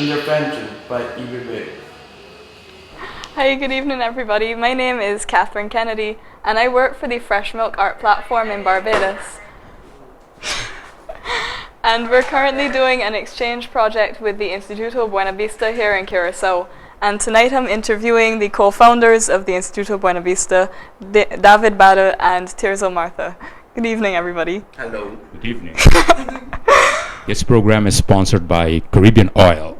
Intervention by EBB. Hi, good evening everybody. My name is Katherine Kennedy and I work for the Fresh Milk Art Platform in Barbados. And we're currently doing an exchange project with the Instituto Buena Bista here in Curacao. And tonight I'm interviewing the co-founders of the Instituto Buena Bista, David, Bade and Tirzo Martha. Good evening everybody. Hello. Good evening. This program is sponsored by Caribbean Oil.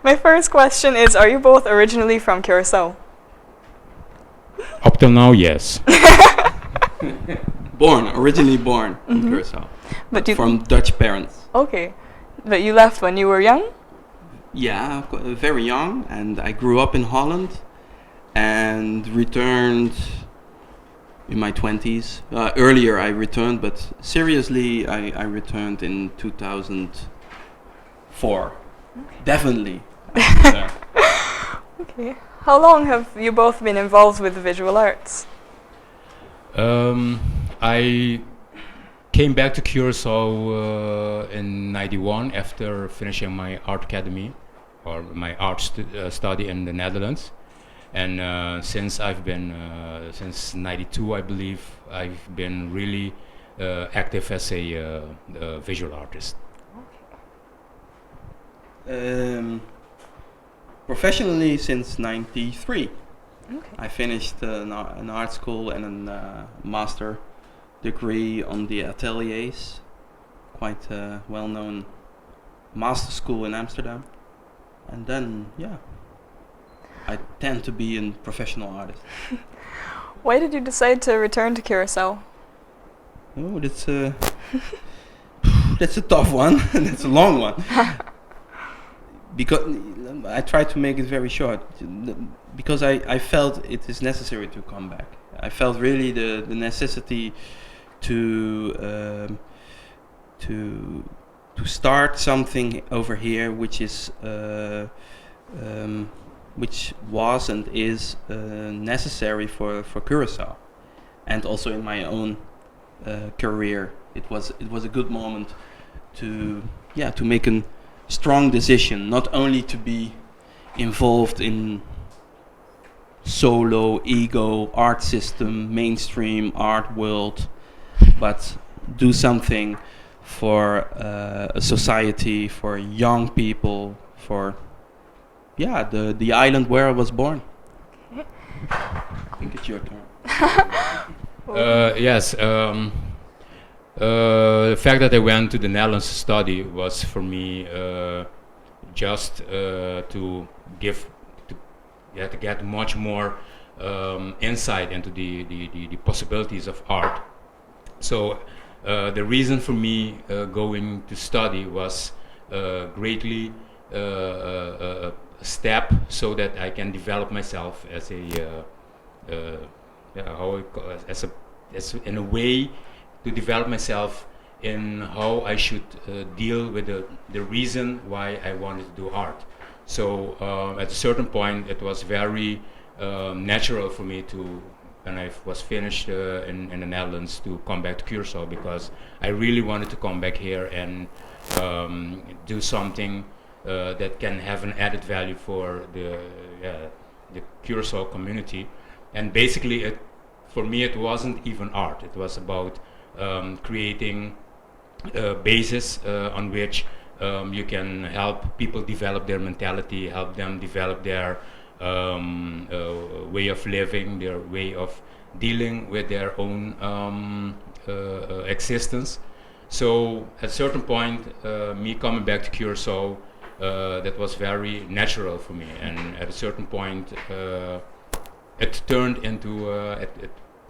My first question is, are you both originally from Curacao? Up till now, yes. Originally born in Curacao, But from Dutch parents. Okay, but you left when you were young? Yeah, very young, and I grew up in Holland and returned in my 20s. Earlier I returned, but seriously I returned in 2004. Okay. Definitely. Okay. How long have you both been involved with the visual arts? I came back to Curacao in '91 after finishing my art academy or my art study in the Netherlands. And since I've been, since '92 I believe, I've been really active as a visual artist. Professionally since '93. Okay. I finished an art school and a master degree on the Ateliers, quite a well-known master school in Amsterdam. And then, yeah, I tend to be a professional artist. Why did you decide to return to Curacao? Oh, that's a tough one. That's a long one. Because I try to make it very short. Because I felt it is necessary to come back. I felt really the necessity to start something over here, which is which was and is necessary for Curacao, and also in my own career. It was a good moment to make a strong decision, not only to be involved in solo ego art system, mainstream art world, but do something for a society, for young people, for the island where I was born. Okay. I think it's your turn. Yes. The fact that I went to the Netherlands to study was for me just to get much more insight into the possibilities of art. So the reason for me going to study was greatly a step so that I can develop myself as in a way to develop myself in how I should deal with the reason why I wanted to do art. So at a certain point it was very natural for me to, when I was finished in the Netherlands, to come back to Curacao, because I really wanted to come back here and do something that can have an added value for the Curacao community. And basically for me it wasn't even art, it was about creating a basis on which you can help people develop their mentality, help them develop their way of living, their way of dealing with their own existence. So at a certain point, me coming back to Curacao, that was very natural for me, and at a certain point it turned into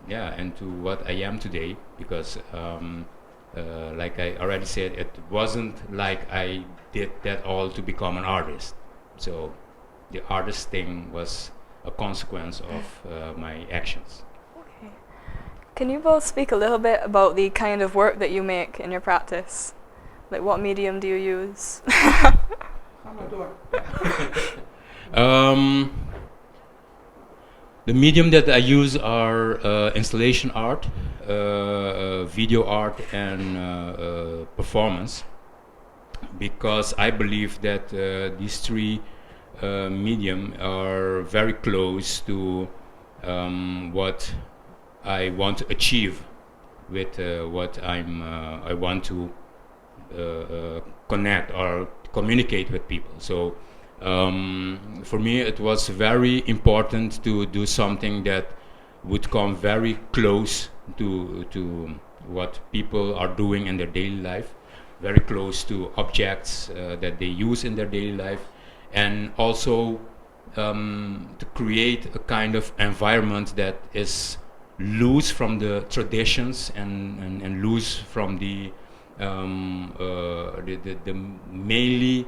into what I am today, because like I already said, it wasn't like I did that all to become an artist. So the artist thing was a consequence of my actions. Okay. Can you both speak a little bit about the kind of work that you make in your practice? Like, what medium do you use? The medium that I use are installation art, video art, and performance. because I believe that these three medium are very close to what I want to achieve with what I want to connect or communicate with people. So for me, it was very important to do something that would come very close to what people are doing in their daily life, very close to objects that they use in their daily life, and also to create a kind of environment that is loose from the traditions and loose from the mainly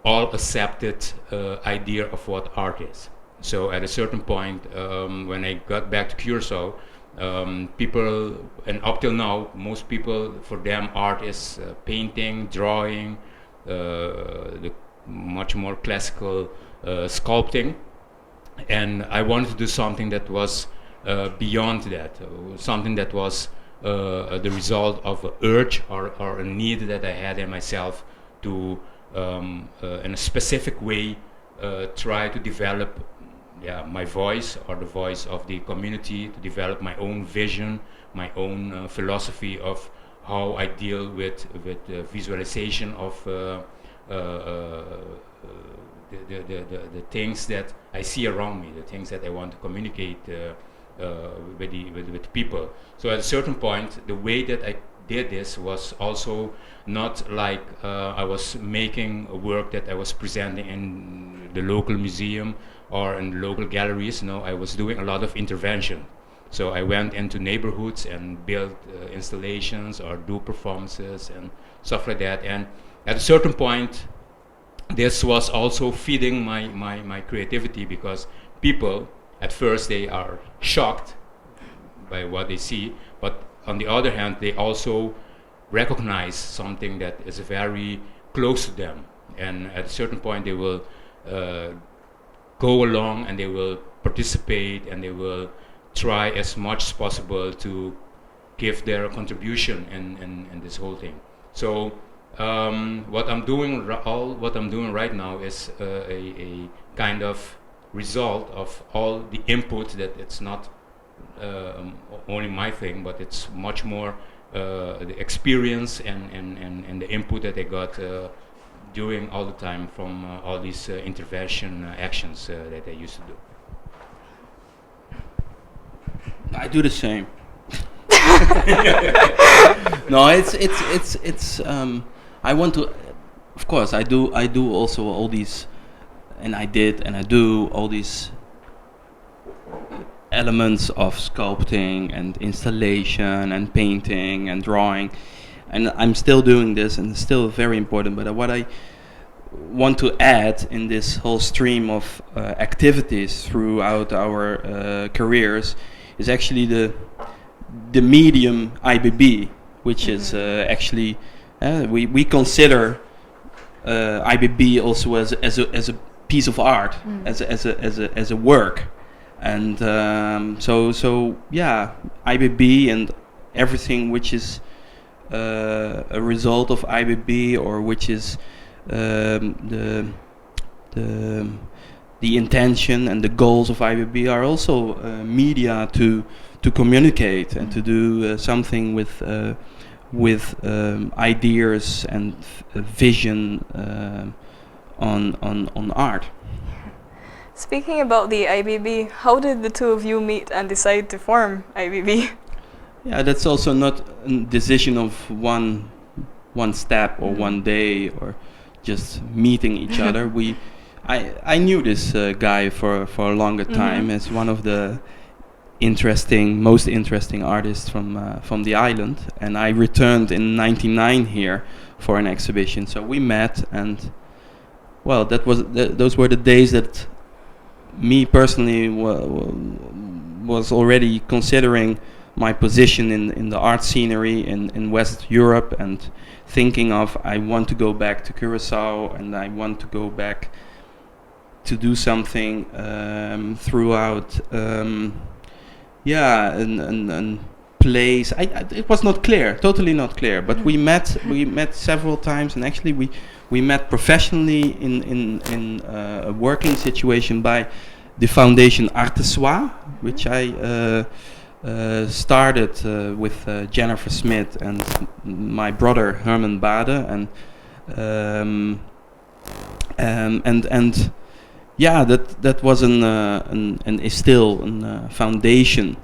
all accepted idea of what art is. So at a certain point, when I got back to Curacao, people, and up till now, most people, for them, art is painting, drawing, the much more classical sculpting, and I wanted to do something that was beyond that, something that was the result of an urge or a need that I had in myself to, in a specific way, try to develop my voice or the voice of the community, to develop my own vision, my own philosophy of how I deal with visualization of the things that I see around me, the things that I want to communicate with people. So at a certain point, the way that I did this was also not like I was making a work that I was presenting in the local museum or in local galleries. No, I was doing a lot of intervention. So I went into neighborhoods and built installations or do performances and stuff like that. And at a certain point, this was also feeding my creativity, because people, at first, they are shocked by what they see, but on the other hand, they also recognize something that is very close to them. And at a certain point, they will go along and they will participate and they will try as much as possible to give their contribution in this whole thing. So what I'm doing right now is a kind of result of all the input, that it's not only my thing, but it's much more the experience and the input that I got during all the time from all these intervention actions that I used to do. I do the same. No, it's I want to, of course, I do also all these, and I do all these elements of sculpting and installation and painting and drawing, and I'm still doing this, and it's still very important. But what I want to add in this whole stream of activities throughout our careers is actually the medium IBB, which is actually we consider IBB also as a piece of art, as a work. And so yeah, IBB and everything which is a result of IBB, or which is the intention and the goals of IBB, are also media to communicate and to do something with ideas and vision on art. Speaking about the IBB, how did the two of you meet and decide to form IBB? Yeah, that's also not a decision of one step or one day or just meeting each other. I knew this guy for a longer time as one of the most interesting artists from the island, and I returned in '99 here for an exhibition. So we met, and well, those were the days that me personally was already considering my position in the art scenery in West Europe, and thinking of, I want to go back to Curacao, and I want to go back to do something throughout and place. It was not clear, totally not clear. But we met several times, and actually we met professionally in a working situation by the foundation Artesois, which I started with Jennifer Smith and my brother Herman Bade, and yeah, that was an is still a foundation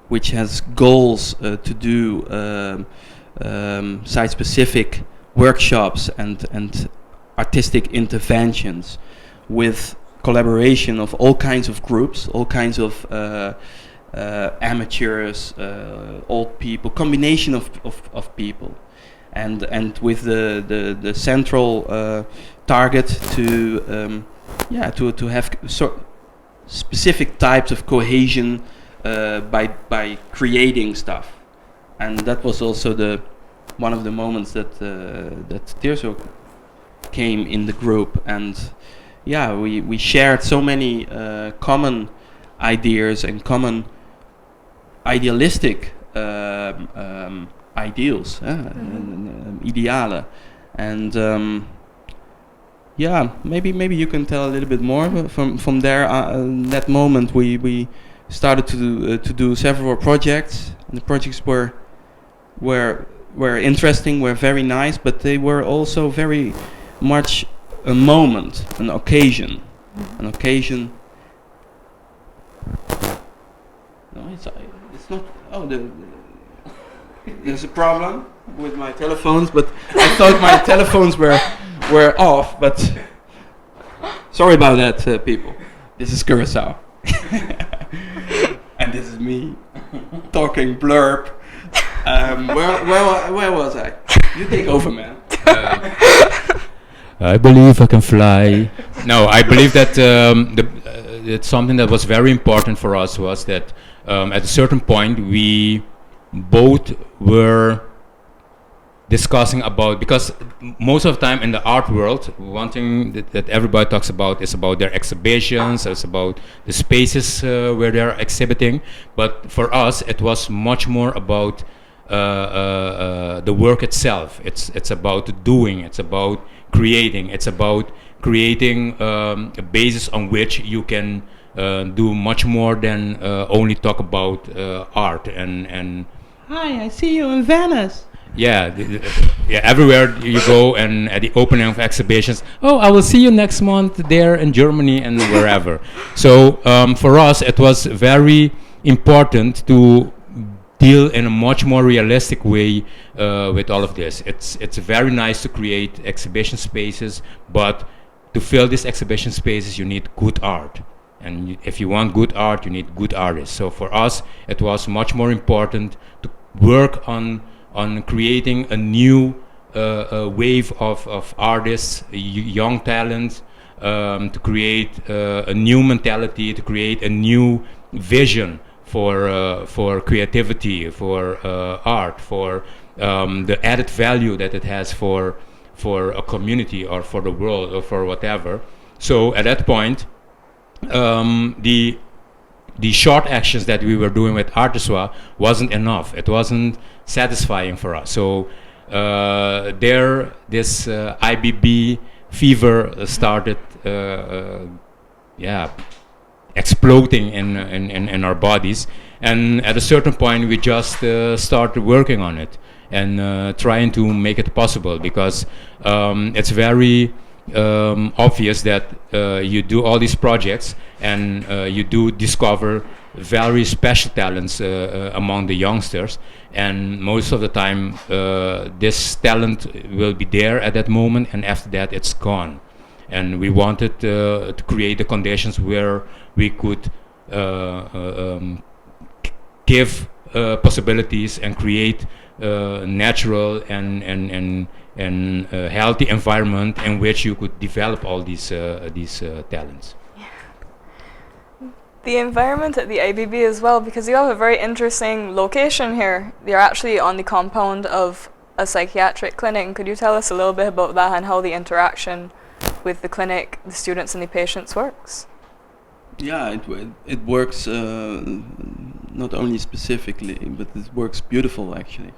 which has goals to do site-specific workshops and artistic interventions with collaboration of all kinds of groups, all kinds of amateurs, old people, combination of people, and with the central target to have specific types of cohesion by creating stuff. And that was also one of the moments that Tirzo came in the group, and yeah, we shared so many common ideas and common idealistic ideals, idealen, and yeah, maybe you can tell a little bit more from there. That moment we started to do several projects, and the projects were interesting, were very nice, but they were also very much a moment, an occasion. No, it's not. Oh, there's a problem with my telephones, but I thought my telephones were off. But sorry about that, people. This is Curacao, and this is me talking blurb. Where was I? You take over, man. I believe I can fly. No, I believe that it's something that was very important for us was that at a certain point we both were discussing about, because most of the time in the art world, one thing that everybody talks about is about their exhibitions, it's about the spaces where they're exhibiting, but for us it was much more about the work itself. It's about doing, it's about creating, it's about creating a basis on which you can do much more than only talk about art and hi, I see you in Venice. Yeah, yeah. Everywhere you go, and at the opening of exhibitions, oh, I will see you next month there in Germany and wherever. So for us, it was very important to deal in a much more realistic way with all of this. It's very nice to create exhibition spaces, but to fill these exhibition spaces, you need good art. And if you want good art, you need good artists. So for us, it was much more important to work on creating a new wave of artists, young talent, to create a new mentality, to create a new vision for creativity, for art, for the added value that it has for a community or for the world or for whatever. So at that point, the short actions that we were doing with Artesois wasn't enough. It wasn't satisfying for us. So this IBB fever started, exploding in our bodies. And at a certain point, we just started working on it and trying to make it possible, because it's very obvious that you do all these projects and you do discover very special talents among the youngsters, and most of the time this talent will be there at that moment, and after that it's gone. And we wanted to create the conditions where we could give possibilities and create natural and healthy environment in which you could develop all these talents. The environment at the IBB as well, because you have a very interesting location here. You're actually on the compound of a psychiatric clinic. Could you tell us a little bit about that and how the interaction with the clinic, the students and the patients works? Yeah, it works not only specifically, but it works beautiful actually.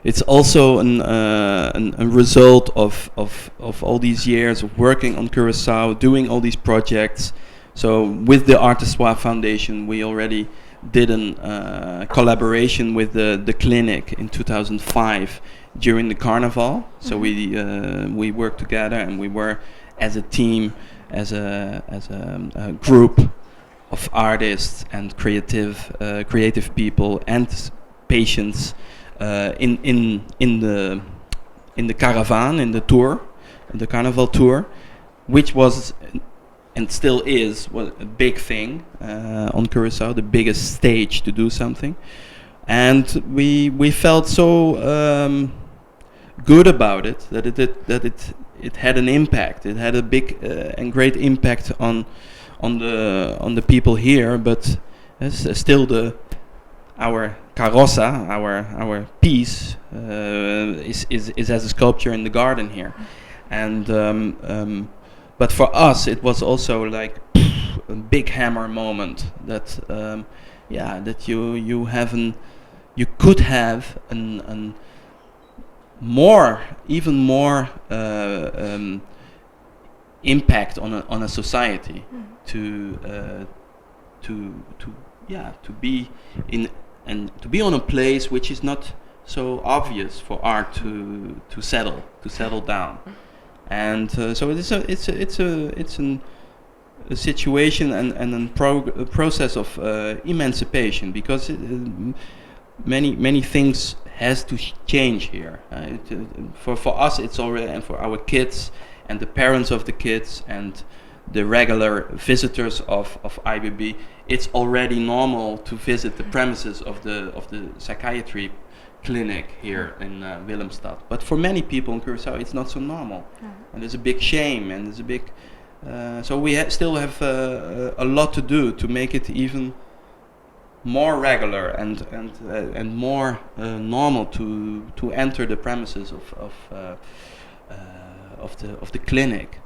It's also a result of all these years of working on Curacao, doing all these projects. So with the Artistois Foundation, we already did a collaboration with the clinic in 2005 during the carnival. So we worked together, and we were as a team, as a group of artists and creative people and patients in the caravan, in the tour, in the carnival tour, which was and still is a big thing on Curacao, the biggest stage to do something. And we felt so good about it that it had an impact. It had a big and great impact on the people here. But still our carroza, our piece is as a sculpture in the garden here, and but for us it was also like a big hammer moment that that you could have an even more impact on a society to be in and to be on a place which is not so obvious for art to settle down, and so it's a situation and a process of emancipation, because many things has to change here. For us it's already, and for our kids and the parents of the kids and the regular visitors of IBB, it's already normal to visit the premises of the psychiatry clinic here in Willemstad. But for many people in Curacao, it's not so normal, and there's a big shame, and there's a big. So we still have a lot to do to make it even more regular and more normal to enter the premises of the clinic.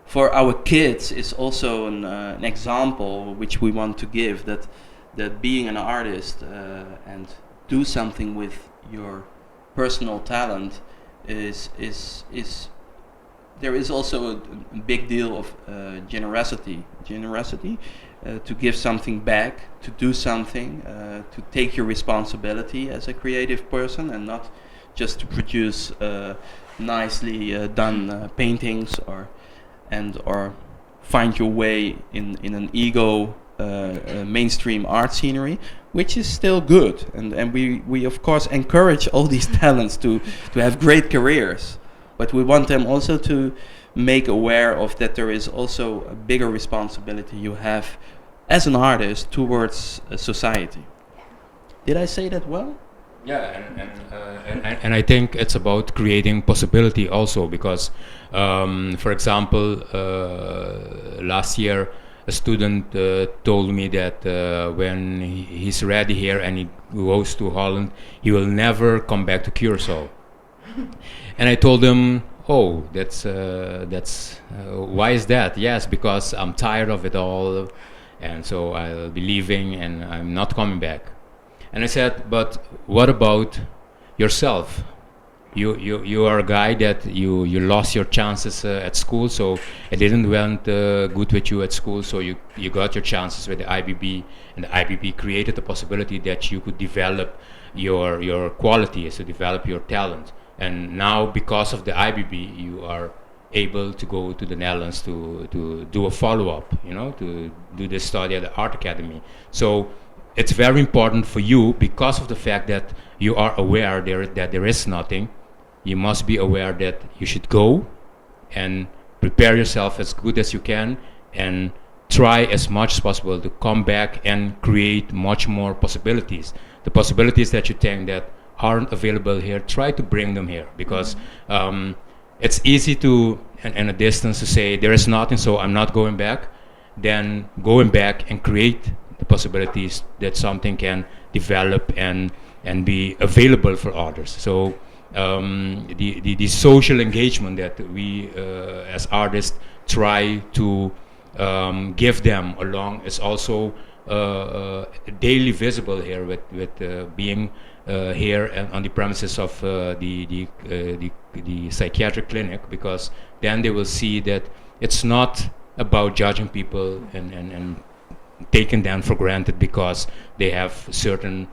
For our kids, it's also an example which we want to give, that being an artist and do something with your personal talent is there is also a big deal of generosity to give something back, to do something, to take your responsibility as a creative person, and not just to produce nicely done paintings or find your way in an ego mainstream art scenery, which is still good, and we of course encourage all these talents to have great careers, but we want them also to make aware of that there is also a bigger responsibility you have as an artist towards society. Did I say that well? Yeah, and I think it's about creating possibility also, because, for example, last year a student told me that when he's ready here and he goes to Holland, he will never come back to Curacao. And I told him, oh, that's why is that? Yes, because I'm tired of it all, and so I'll be leaving and I'm not coming back. And I said, but what about yourself? You are a guy that you lost your chances at school, so it didn't went good with you at school, so you got your chances with the IBB, and the IBB created the possibility that you could develop your qualities, to develop your talent. And now, because of the IBB, you are able to go to the Netherlands to do a follow-up, to do this study at the Art Academy. So it's very important for you, because of the fact that you are aware that there is nothing. You must be aware that you should go and prepare yourself as good as you can, and try as much as possible to come back and create much more possibilities. The possibilities that you think that aren't available here, try to bring them here, because it's easy to, in a distance, to say there is nothing, so I'm not going back. Then going back and create the possibilities that something can develop and be available for others. So the social engagement that we as artists try to give them along is also daily visible here with being here and on the premises of the psychiatric clinic, because then they will see that it's not about judging people and taking them for granted because they have certain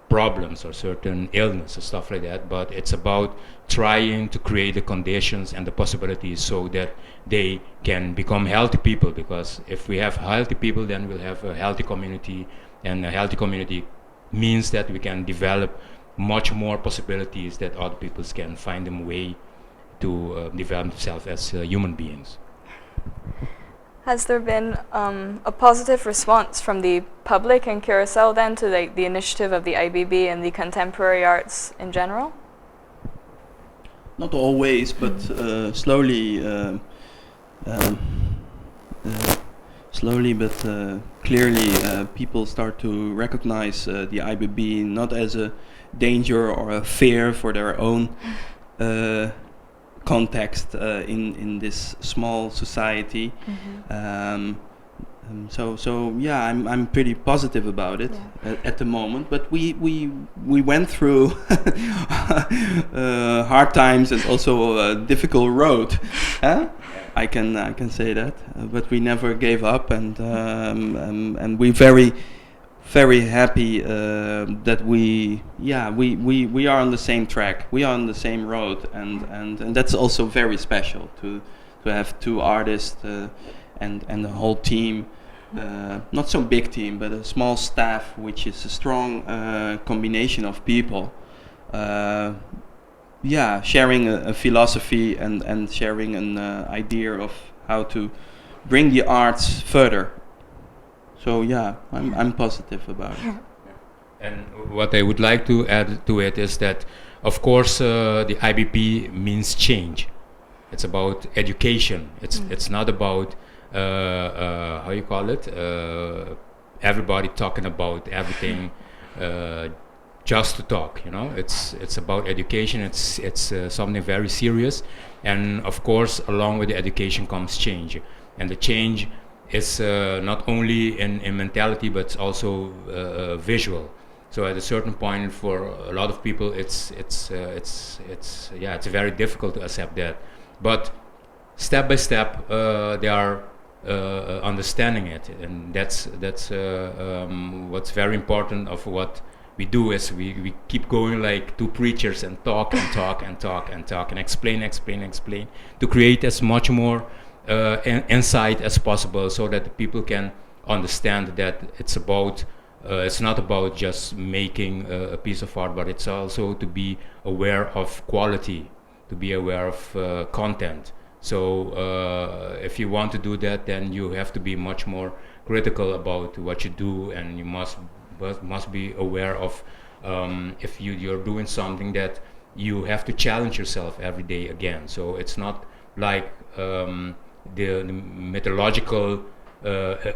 problems or certain illness or stuff like that, but it's about trying to create the conditions and the possibilities so that they can become healthy people, because if we have healthy people, then we'll have a healthy community, and a healthy community means that we can develop much more possibilities that other people can find them way to develop themselves as human beings. Has there been a positive response from the public in Curacao then to the initiative of the IBB and the contemporary arts in general? Not always, but slowly, slowly but clearly, people start to recognize the IBB not as a danger or a fear for their own context in this small society. So yeah, I'm pretty positive about it at the moment. But we went through hard times and also a difficult road. Huh? I can say that. But we never gave up, and we're very happy that we are on the same track. We are on the same road, and that's also very special to have two artists and the whole team, not so big team, but a small staff, which is a strong combination of people. Sharing a philosophy and sharing an idea of how to bring the arts further. So yeah, I'm positive about it. And what I would like to add to it is that, of course, the IBP means change. It's about education. It's not about how you call it, everybody talking about everything just to talk. You know, it's about education. It's something very serious, and of course, along with the education comes change, and the change is not only in mentality, but it's also visual. So at a certain point, for a lot of people, it's very difficult to accept that. But step by step, they are understanding it, and that's what's very important of what we do. Is we keep going like two preachers and talk and talk and talk and talk and explain to create as much more insight as possible, so that the people can understand that it's about it's not about just making a piece of art, but it's also to be aware of quality, to be aware of content. So if you want to do that, then you have to be much more critical about what you do, and you must be aware of if you're doing something that you have to challenge yourself every day again. So it's not like the mythological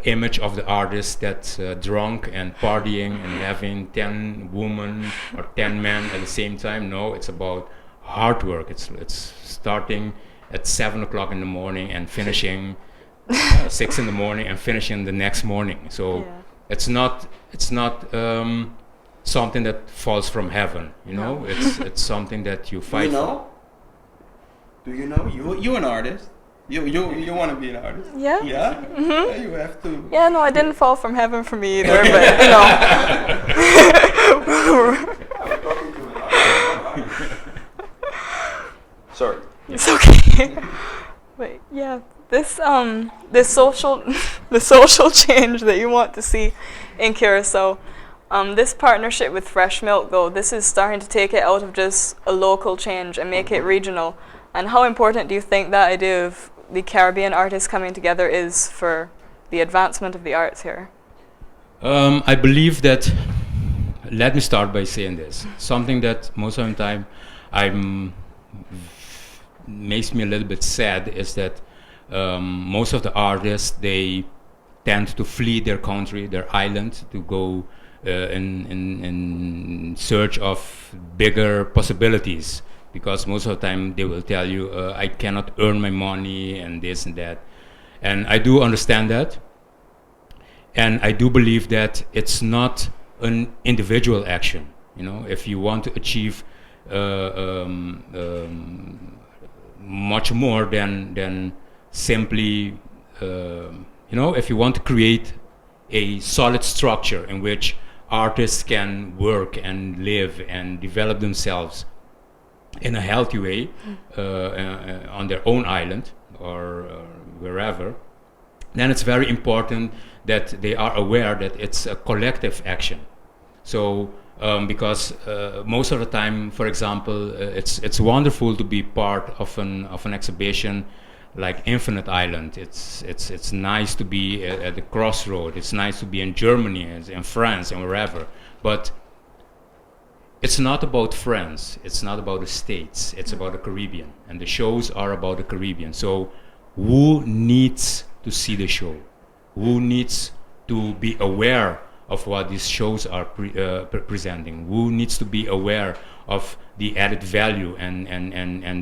image of the artist that's drunk and partying and having 10 women or 10 men at the same time. No, it's about hard work. It's starting at 7 o'clock in the morning and finishing 6 in the morning and finishing the next morning. So it's not something that falls from heaven. You know, it's something that you fight for. Do you know? You're an artist. You want to be an artist? Yeah. Yeah? Mm-hmm. Yeah, you have to. Yeah, no, I didn't fall from heaven for me either, but you know. I'm talking to an artist. Sorry. It's okay. But yeah, this the social change that you want to see in Curacao, this partnership with Fresh Milk, though, this is starting to take it out of just a local change and make it regional. And how important do you think that idea of the Caribbean artists coming together is for the advancement of the arts here? I believe that, let me start by saying this, something that most of the time makes me a little bit sad is that most of the artists, they tend to flee their country, their island, to go in search of bigger possibilities. Because most of the time they will tell you, I cannot earn my money and this and that. And I do understand that. And I do believe that it's not an individual action. You know, if you want to achieve much more than simply, you know, if you want to create a solid structure in which artists can work and live and develop themselves in a healthy way on their own island or wherever, then it's very important that they are aware that it's a collective action. So because most of the time, for example, it's wonderful to be part of an exhibition like Infinite Island. It's nice to be at the crossroad. It's nice to be in Germany and in France and wherever. But it's not about France. It's not about the States. It's about the Caribbean, and the shows are about the Caribbean. So who needs to see the show? Who needs to be aware of what these shows are presenting? Who needs to be aware of the added value and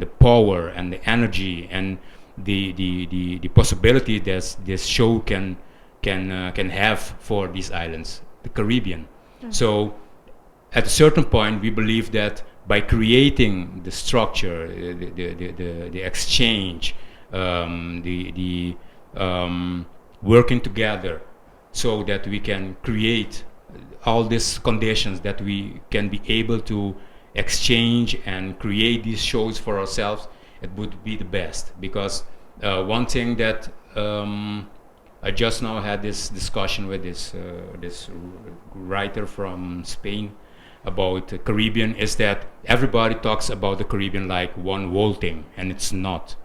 the power and the energy and the possibility that this show can have for these islands, the Caribbean? So at a certain point, we believe that by creating the structure, the exchange, the working together, so that we can create all these conditions that we can be able to exchange and create these shows for ourselves, it would be the best. Because one thing that I just now had this discussion with this writer from Spain about the Caribbean, is that everybody talks about the Caribbean like one whole thing, and it's not.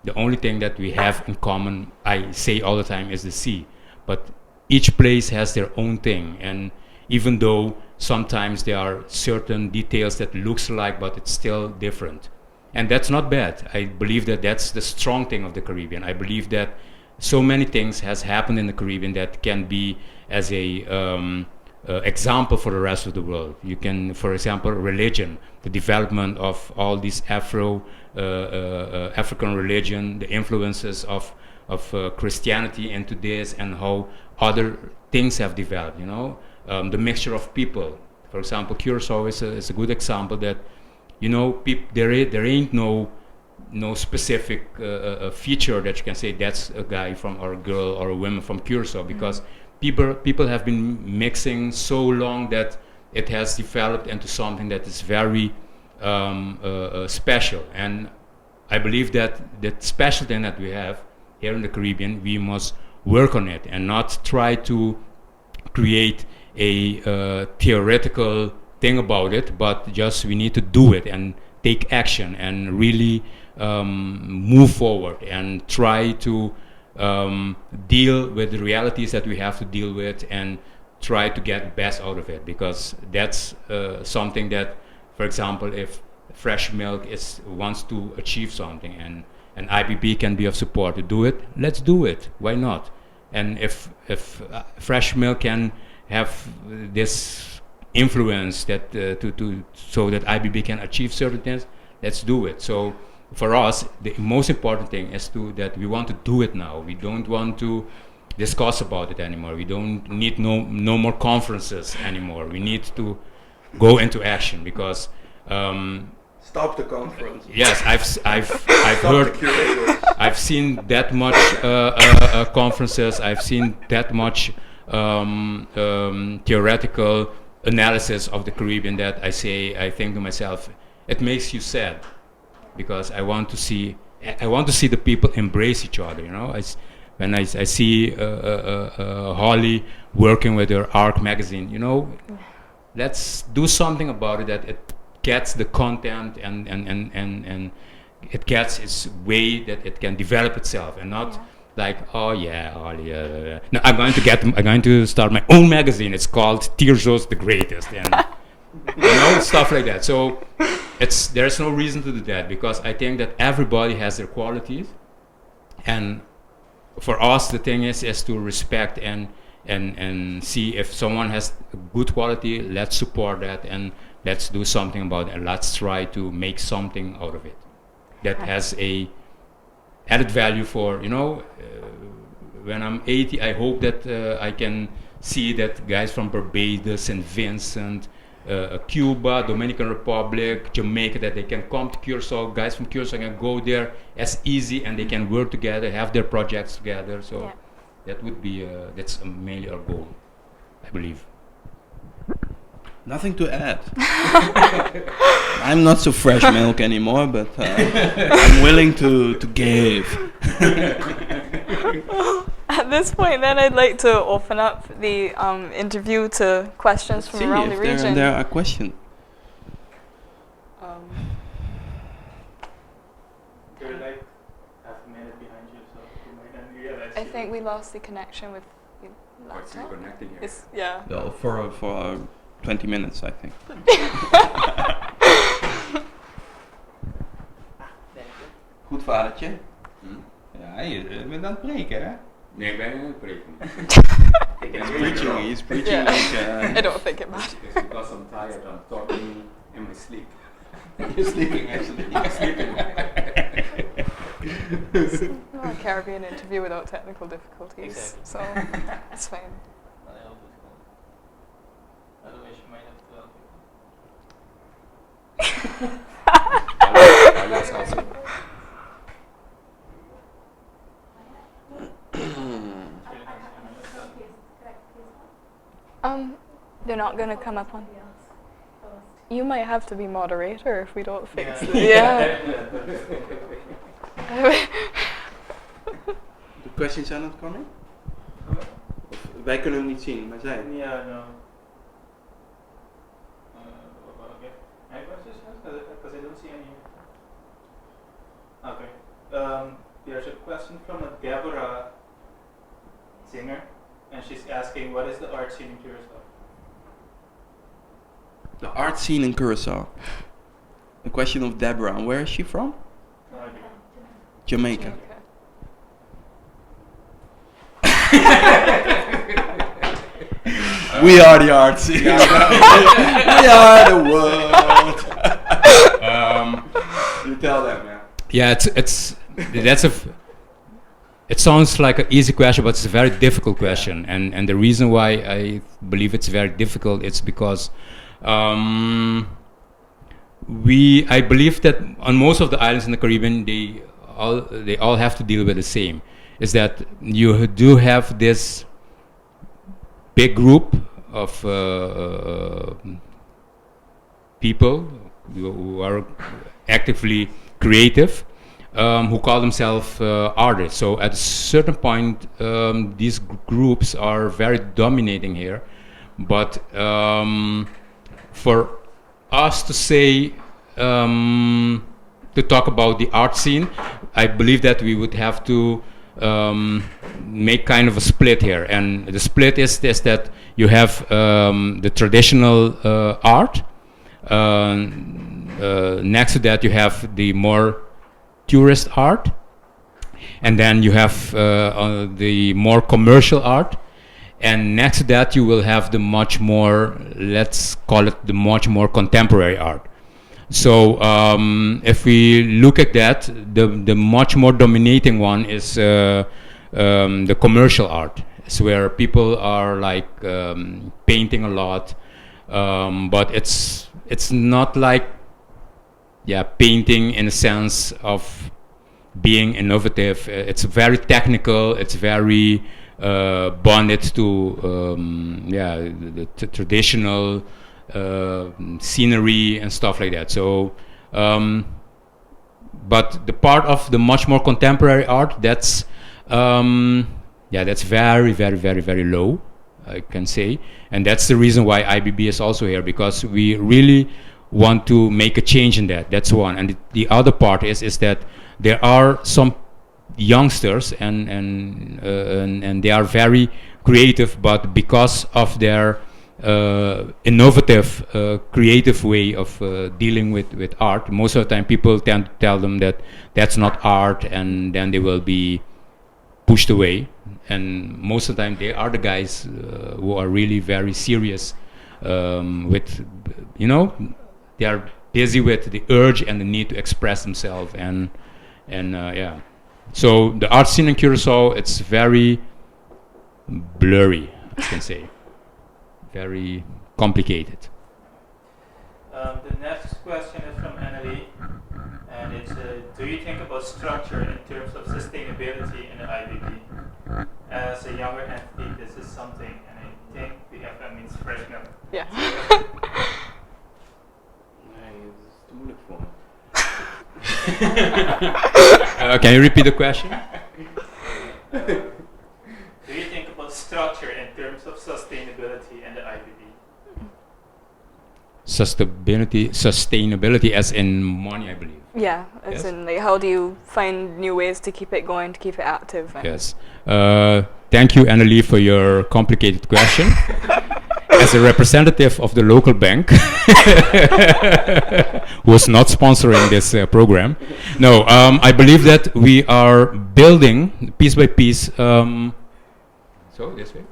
The only thing that we have in common, I say all the time, is the sea. But each place has their own thing, and even though sometimes there are certain details that looks alike, but it's still different. And that's not bad. I believe that that's the strong thing of the Caribbean. I believe that so many things has happened in the Caribbean that can be as a example for the rest of the world. You can, for example, religion, the development of all these African religion, the influences of Christianity into this, and how other things have developed. You know, the mixture of people. For example, Curacao is a good example that, you know, there ain't no specific feature that you can say that's a guy from or a girl or a woman from Curacao, because people have been mixing so long that it has developed into something that is very special. And I believe that that special thing that we have here in the Caribbean, we must work on it and not try to create a theoretical thing about it, but just we need to do it and take action and really move forward and try to deal with the realities that we have to deal with and try to get the best out of it. Because that's something that, for example, if Fresh Milk wants to achieve something and IBB can be of support to do it, let's do it. Why not? And if Fresh Milk can have this influence that so that IBB can achieve certain things, let's do it. So for us, the most important thing is that we want to do it now. We don't want to discuss about it anymore. We don't need no more conferences anymore. We need to go into action, because Stop the conference. yes, I've heard, I've seen that much conferences. I've seen that much theoretical analysis of the Caribbean that I think to myself, it makes you sad, because I want to see the people embrace each other. You know, when I see Holly working with her ARC magazine, you know, let's do something about it, that it gets the content and it gets its way, that it can develop itself, and not like, oh yeah, Holly. No, I'm going to start my own magazine. It's called Tirzo's the Greatest, and you know, stuff like that. So there's no reason to do that, because I think that everybody has their qualities, and for us the thing is to respect and see if someone has a good quality, let's support that and let's do something about it, and let's try to make something out of it that has a added value for, you know, when I'm 80, I hope that I can see that guys from Barbados, St. Vincent, Cuba, Dominican Republic, Jamaica, that they can come to Curacao. Guys from Curacao can go there as easy, and they can work together, have their projects together. So that would be that's mainly our goal, I believe. Nothing to add. I'm not so fresh milk anymore, but I'm willing to give. At this point, then, I'd like to open up the interview to questions from around the region. There are questions. You're like half a minute behind you, so you might not realize. I think we lost the connection with the laptop. Connecting here. It's, yeah. Well, for 20 minutes, I think. Goed vadertje. Ja, je bent aan het preken, hè? Nee, ik ben aan het preken. He's preaching Yeah. like... I don't think it matters. It's because I'm tired. I'm talking in my sleep. You're sleeping, actually. I'm sleeping. Well, a Caribbean interview without technical difficulties, Exactly. so it's fine. I hope it's cool. Otherwise, you might have to help people. Alias also. They're not gonna come up on. You might have to be moderator if we don't fix it. Yeah. The questions are not coming? Wij kunnen hem niet zien, maar zij. Yeah, no. Okay. Any questions? Because I don't see any. Okay. There's a question from a Deborah singer, and she's asking, what is the art scene in Curacao? The art scene in Curacao. A question of Deborah. And where is she from? No idea. Jamaica. We are the art scene. We are the world. You tell them, man. Yeah, it sounds like an easy question, but it's a very difficult question, and the reason why I believe it's very difficult is because I believe that on most of the islands in the Caribbean they all have to deal with the same. Is that you do have this big group of people who are actively creative, who call themselves artists. So at a certain point, these groups are very dominating here. But for us to say, to talk about the art scene, I believe that we would have to make kind of a split here. And the split is this, that you have the traditional art. Next to that you have the more tourist art, and then you have the more commercial art, and next to that you will have the much more, let's call it the much more contemporary art. So if we look at that, the much more dominating one is the commercial art. It's where people are like painting a lot, but it's not like painting in a sense of being innovative. It's very technical. It's very bonded to the traditional scenery and stuff like that. So, but the part of the much more contemporary art, that's very, very, very, very low, I can say, and that's the reason why IBB is also here, because we really want to make a change in that. That's one. And the other part is that there are some youngsters and they are very creative, but because of their innovative, creative way of dealing with art, most of the time people tend to tell them that that's not art, and then they will be pushed away. And most of the time they are the guys who are really very serious with, they are busy with the urge and the need to express themselves, and so the art scene in Curacao, it's very blurry, I can say. Very complicated. The next question is from Annalie, and it's do you think about structure in terms of sustainability in the IBB? As a younger entity, this is something, and I think we have that means fresh milk. Yeah. Can you repeat the question? Do you think about structure in terms of sustainability in the IBB? Sustainability as in money, I believe. Yeah, as Yes. in like how do you find new ways to keep it going, to keep it active? And Yes. Thank you, Annalie, for your complicated question. As a representative of the local bank, who is not sponsoring this program, no, I believe that we are building piece by piece. So this way,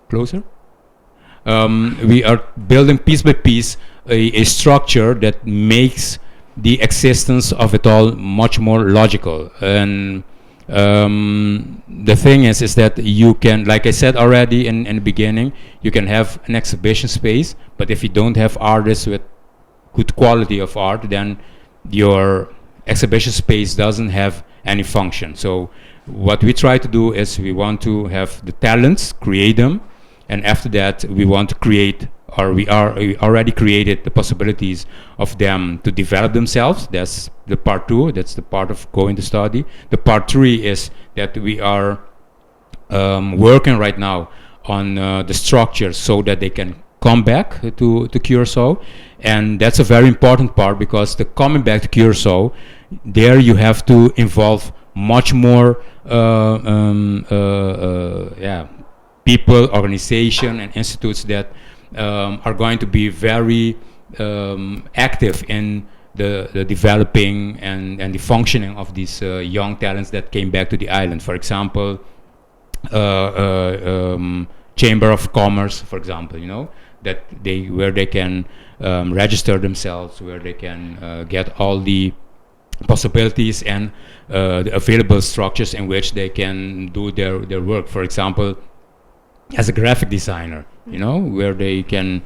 closer. We are building piece by piece a structure that makes the existence of it all much more logical. And the thing is that you can, like I said already in the beginning, you can have an exhibition space, but if you don't have artists with good quality of art, then your exhibition space doesn't have any function. So what we try to do is we want to have the talents, create them, and after that we want to create, or we already created the possibilities of them to develop themselves. That's the part 2, that's the part of going to study. The part 3 is that we are working right now on the structure so that they can come back to Curacao, and that's a very important part, because the coming back to Curacao, there you have to involve much more people, organization, and institutes that are going to be very active in the developing and the functioning of these young talents that came back to the island. For example, Chamber of Commerce, for example, that where they can register themselves, where they can get all the possibilities and the available structures in which they can do their work. For example, as a graphic designer, where they can,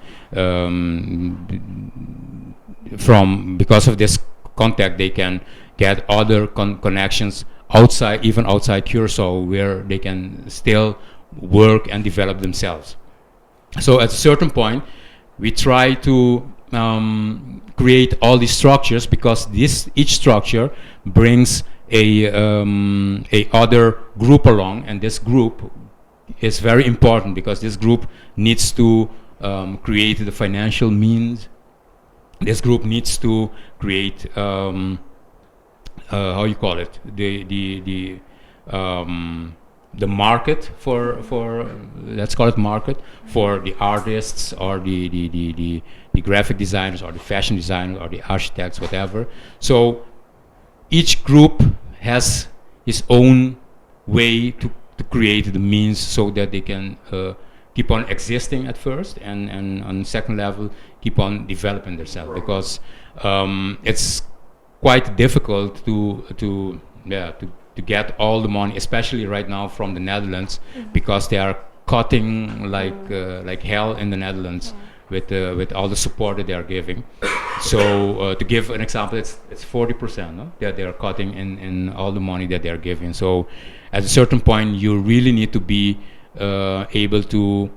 because of this contact, they can get other connections outside, even outside Curacao, where they can still work and develop themselves. So at a certain point, we try to create all these structures, because each structure brings a other group along, and this group is very important, because this group needs to create the financial means. This group needs to create how you call it, the market for let's call it market for the artists, or the graphic designers, or the fashion designers, or the architects, whatever. So each group has its own way to create the means so that they can keep on existing at first, and on the second level keep on developing themselves, because it's quite difficult to get all the money, especially right now from the Netherlands, because they are cutting like hell in the Netherlands with all the support that they are giving. So to give an example, it's 40%, no? that they are cutting in all the money that they are giving. So at a certain point, you really need to be able to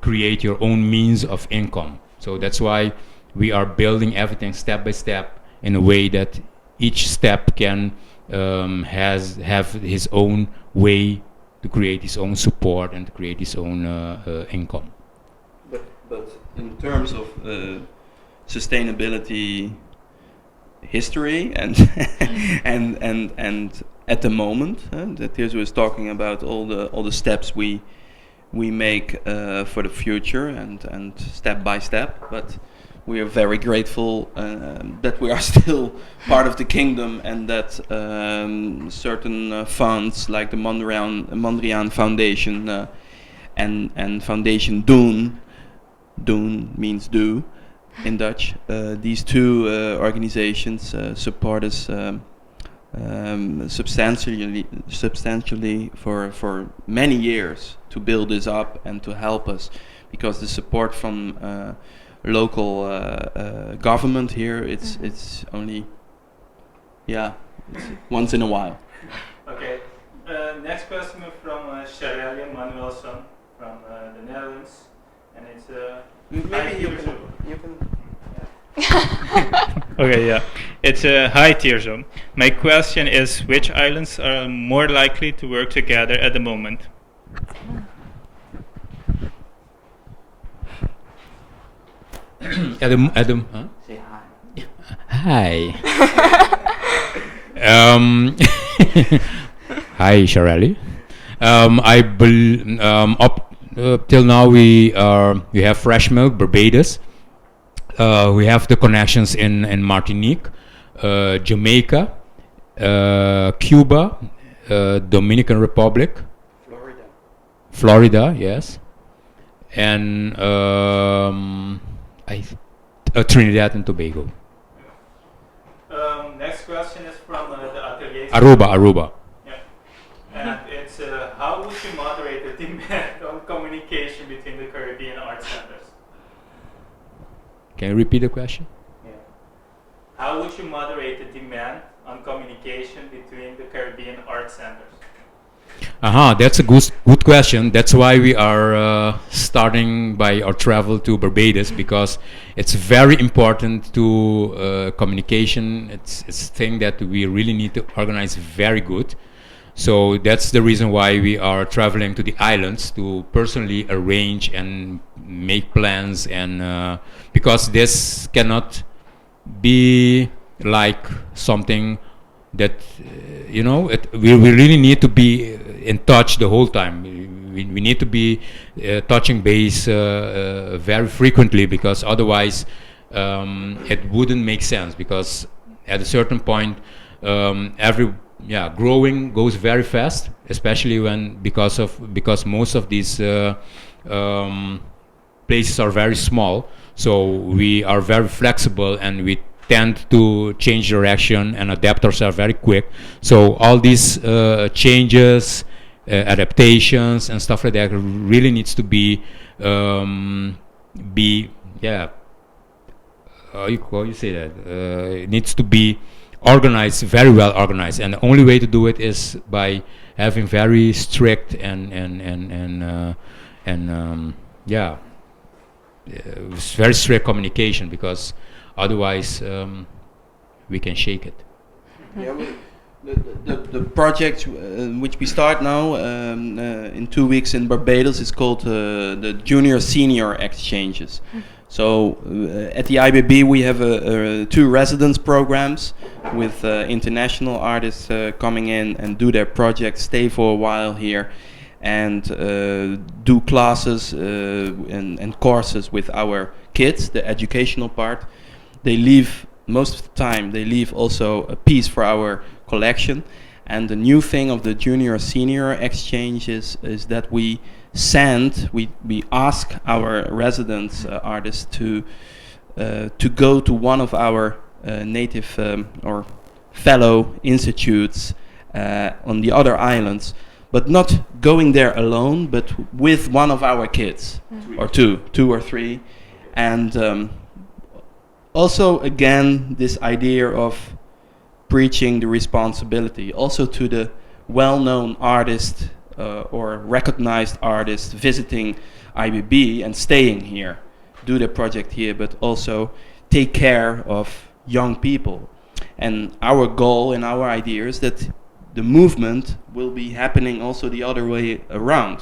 create your own means of income. So that's why we are building everything step by step in a way that each step can have his own way to create his own support and to create his own income. But in terms of sustainability history and and at the moment, that Tirzo is talking about all the steps we make for the future and step by step, but we are very grateful that we are still part of the kingdom, and that certain funds like the Mondrian Foundation and Foundation Doen means do in Dutch. These two organizations support us substantially for many years to build this up and to help us, because the support from local government here, it's only it's once in a while. Okay. Next question is from Sharalia Manuelson from the Netherlands, and it's Maybe you can. Okay, yeah. It's hi Tirzo. My question is, which islands are more likely to work together at the moment? Adam, huh? Say Hi. hi. Hi, Sharali. Up till now we have Fresh Milk, Barbados. We have the connections in Martinique, Jamaica, Cuba, Dominican Republic, Florida, yes, and Trinidad and Tobago. Next question is from the atelier. Aruba. Yeah. And it's how would you moderate the demand on communication between the Caribbean art centers? Can you repeat the question? Yeah. How would you moderate the demand on communication between the Caribbean art centers? That's a good question. That's why we are starting by our travel to Barbados, because it's very important to communication. It's a thing that we really need to organize very good. So that's the reason why we are traveling to the islands to personally arrange and make plans, and because this cannot be like something that we really need to be in touch the whole time. We need to be touching base very frequently, because otherwise it wouldn't make sense, because at a certain point growing goes very fast, especially because most of these places are very small. So we are very flexible, and we tend to change direction and adapt ourselves very quick. So all these changes, adaptations and stuff like that really needs to be how you say that, it needs to be organized, very well organized, and the only way to do it is by having very strict and very strict communication, because otherwise we can shake it. Yeah, the project which we start now in 2 weeks in Barbados is called the Junior Senior Exchanges. So at the IBB we have 2 residence programs with international artists coming in and do their project, stay for a while here, and do classes and courses with our kids, the educational part. They leave, most of the time, they leave also a piece for our collection. And the new thing of the Junior Senior Exchange is that we ask our residence artists to go to one of our native or fellow institutes on the other islands, but not going there alone, but with one of our kids, or two or three. And also, again, this idea of preaching the responsibility also to the well-known artist or recognized artist visiting IBB and staying here, do the project here, but also take care of young people. And our goal and our idea is that the movement will be happening also the other way around.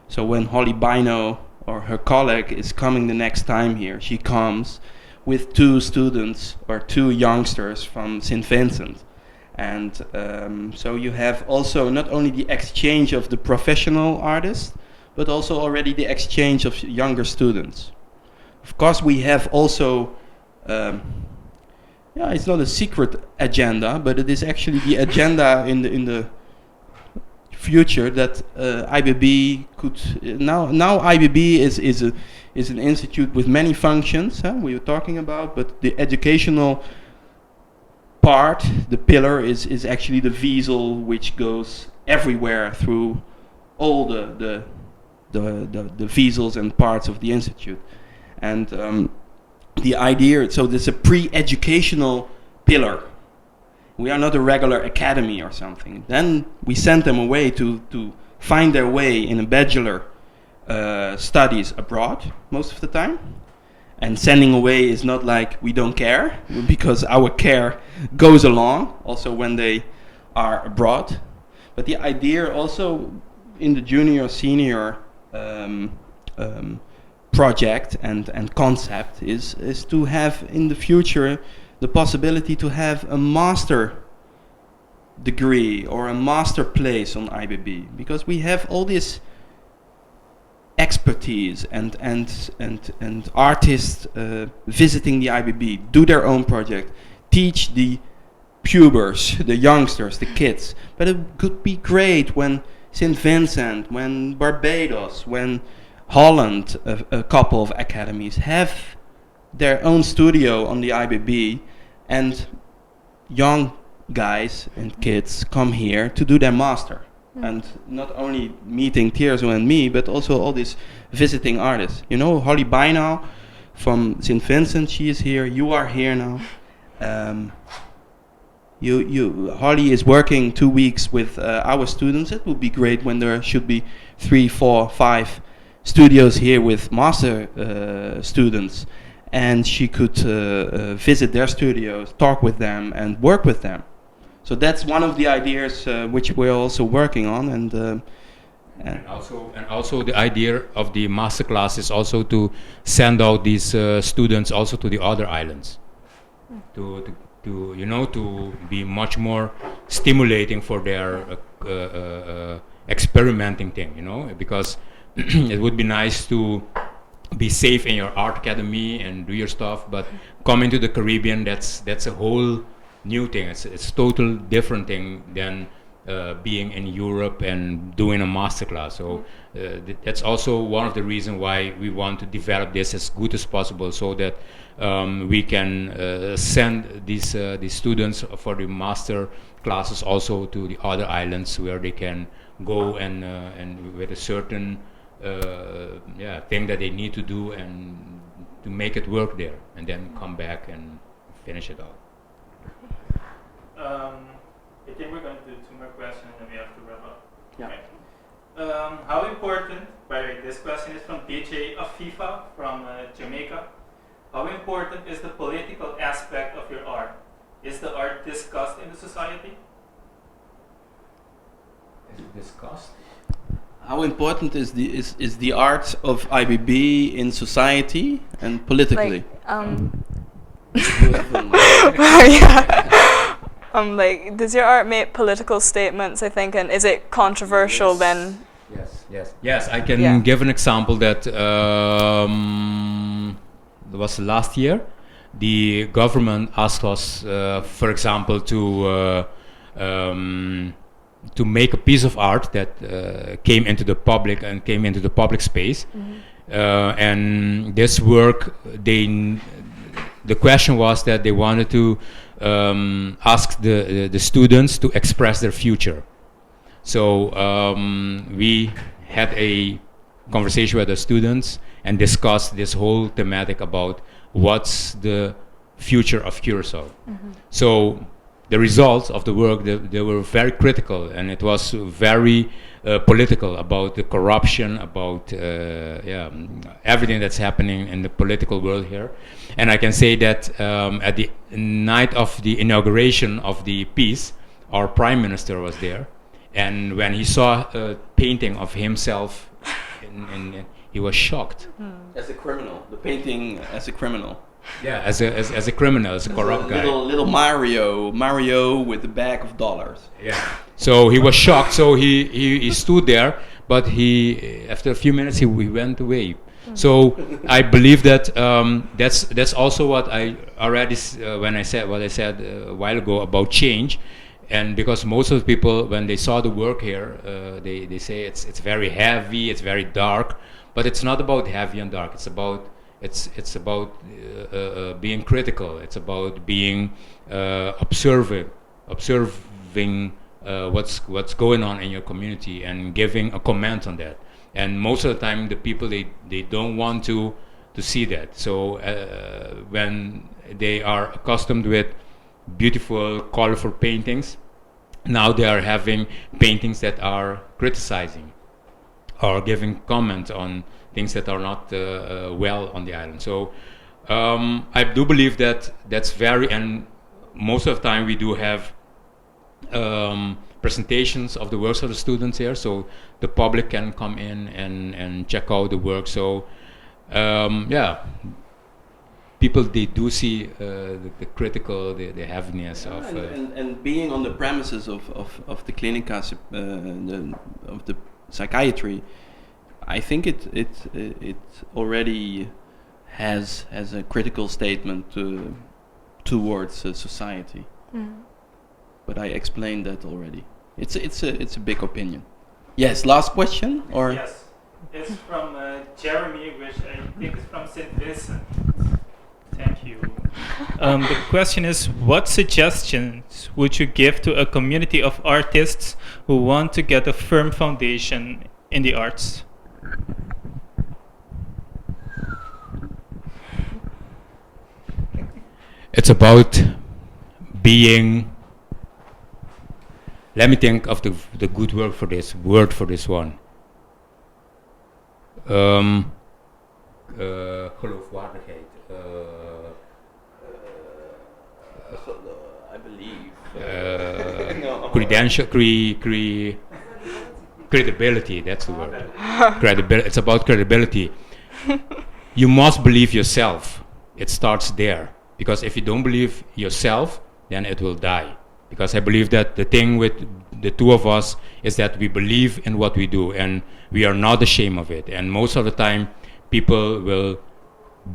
So when Holly Bino or her colleague is coming the next time here, she comes with 2 students or 2 youngsters from St. Vincent. And so you have also not only the exchange of the professional artists, but also already the exchange of younger students. Of course, we have also, it's not a secret agenda, but it is actually the agenda in the future that IBB could now IBB is an institute with many functions we were talking about, but the educational part, the pillar, is actually the vessel which goes everywhere through all the vessels and parts of the institute. And the idea, so there's a pre-educational pillar. We are not a regular academy or something. Then we send them away to find their way in a bachelor studies abroad most of the time. And sending away is not like we don't care, because our care goes along also when they are abroad. But the idea also in the junior senior project and concept is to have in the future the possibility to have a master degree or a master place on IBB, because we have all this expertise and artists visiting the IBB, do their own project, teach the pubers, the youngsters, the kids. But it could be great when St. Vincent, when Barbados, when Holland, a couple of academies have their own studio on the IBB, and young guys and kids come here to do their master. And not only meeting Tirzo and me, but also all these visiting artists. You know, Holly Buena from St. Vincent, she is here. You are here now. Holly is working 2 weeks with our students. It would be great when there should be 3, 4, 5 studios here with master students, and she could visit their studios, talk with them, and work with them. So that's one of the ideas which we're also working on, and also the idea of the masterclass is also to send out these students also to the other islands, to be much more stimulating for their experimenting thing, because it would be nice to be safe in your art academy and do your stuff, but coming to the Caribbean, that's a whole new thing. It's a total different thing than being in Europe and doing a masterclass. So that's also one of the reasons why we want to develop this as good as possible, so that we can send these students for the master classes also to the other islands, where they can go and with a certain thing that they need to do and to make it work there, and then come back and finish it out. I think we're going to do 2 more questions and then we have to wrap up. Yeah. Okay. How important, by the way, this question is from DJ of FIFA from Jamaica. How important is the political aspect of your art? Is the art discussed in the society? Is it discussed? how important is the art of IBB in society and politically? Like, does your art make political statements, I think, and is it controversial then? Yes, I can give an example that was last year. The government asked us, for example, to make a piece of art that came into the public and came into the public space. And this work, the question was that they wanted to ask the students to express their future. So we had a conversation with the students and discussed this whole thematic about what's the future of Curacao. So the results of the work, they were very critical, and it was very political about the corruption, about everything that's happening in the political world here. And I can say that at the night of the inauguration of the piece, our prime minister was there, and when he saw a painting of himself, he was shocked. As a criminal, the painting as a criminal. Yeah, as a criminal, as a corrupt guy. Little Mario with the bag of dollars. Yeah. So he was shocked. So he stood there, but after a few minutes he went away. So I believe that that's also what I already when I said what I said a while ago about change, and because most of the people, when they saw the work here, they say it's very heavy, it's very dark, but it's not about heavy and dark. It's about It's about being critical. It's about being observing what's going on in your community and giving a comment on that. And most of the time, the people they don't want to see that. So when they are accustomed with beautiful, colorful paintings, now they are having paintings that are criticizing or giving comments on things that are not well on the island. So I do believe that that's very, and most of the time we do have presentations of the works of the students here, so the public can come in and check out the work. So yeah, people, they do see the critical, the heaviness of and being on the premises of the clinica of the psychiatry, I think it already has a critical statement towards society. But I explained that already. It's a big opinion. Yes, last question or Yes, it's from Jeremy, which I think is from St. Vincent. Thank you. The question is, what suggestions would you give to a community of artists who want to get a firm foundation in the arts? It's about being. Let me think of the good word for this one. Geloofwaardigheid. I believe credibility. That's the word. Credibility. It's about credibility. You must believe yourself. It starts there, because if you don't believe yourself, then it will die. Because I believe that the thing with the two of us is that we believe in what we do and we are not ashamed of it. And most of the time, people will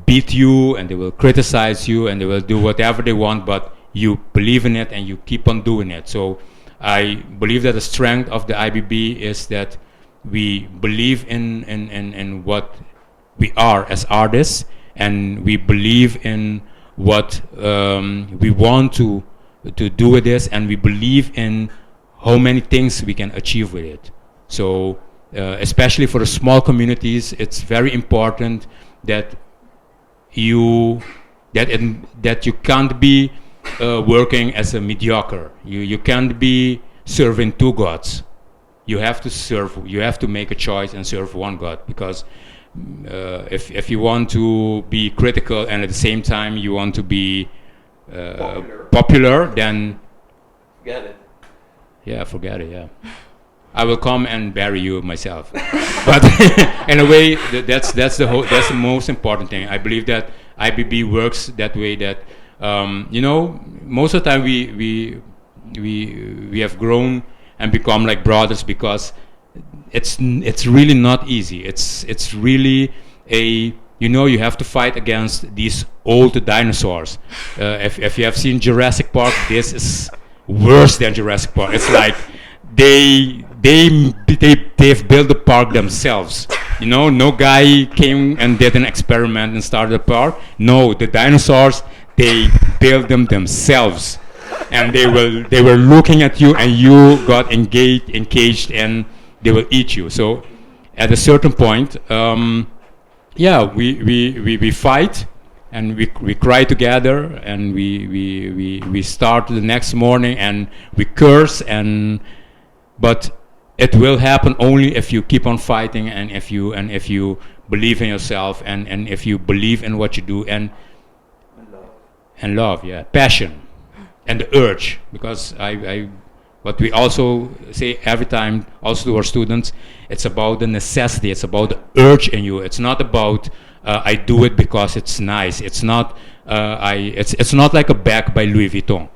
beat you and they will criticize you and they will do whatever they want, but you believe in it and you keep on doing it. So I believe that the strength of the IBB is that we believe in what we are as artists, and we believe in what we want to do with this, and we believe in how many things we can achieve with it. So especially for the small communities, it's very important that you can't be working as a mediocre. You can't be serving two gods. You have to make a choice and serve one God, because if you want to be critical and at the same time you want to be popular, then forget it. Yeah, forget it. Yeah, I will come and bury you myself. But in a way, that's the most important thing. I believe that IBB works that way. That most of the time we have grown and become like brothers, because it's really not easy. It's really you have to fight against these old dinosaurs. If you have seen Jurassic Park, this is worse than Jurassic Park. It's like they've built the park themselves. No guy came and did an experiment and started a park. No, the dinosaurs, they built them themselves, and they were looking at you, and you got engaged, and they will eat you. So at a certain point, we fight, and we cry together, and we start the next morning, and we curse, but it will happen only if you keep on fighting, and if you believe in yourself, and if you believe in what you do, and love, passion, and the urge. Because what we also say every time, also to our students, it's about the necessity, it's about the urge in you. It's not about I do it because it's nice. It's not it's not like a bag by Louis Vuitton.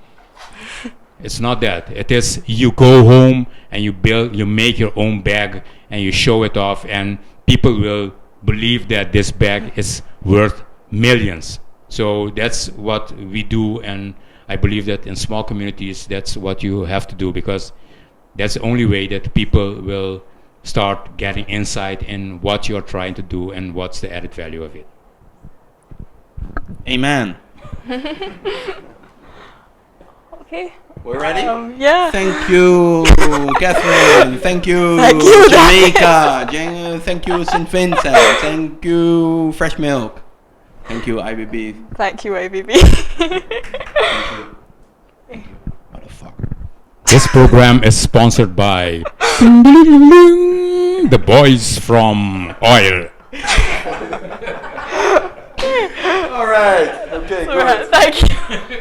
It's not that. It is you go home and you make your own bag and you show it off, and people will believe that this bag is worth millions. So that's what we do, and I believe that in small communities, that's what you have to do, because that's the only way that people will start getting insight in what you're trying to do and what's the added value of it. Amen. Okay. We're ready? Yeah. Thank you, Catherine. Thank you, Thank you, Jamaica. Thank you, St. Vincent. Thank you, Fresh Milk. Thank you, IBB. Thank you, ABB. Thank you. Motherfucker. This program is sponsored by the boys from Oil. All right. Okay. Alright, thank you.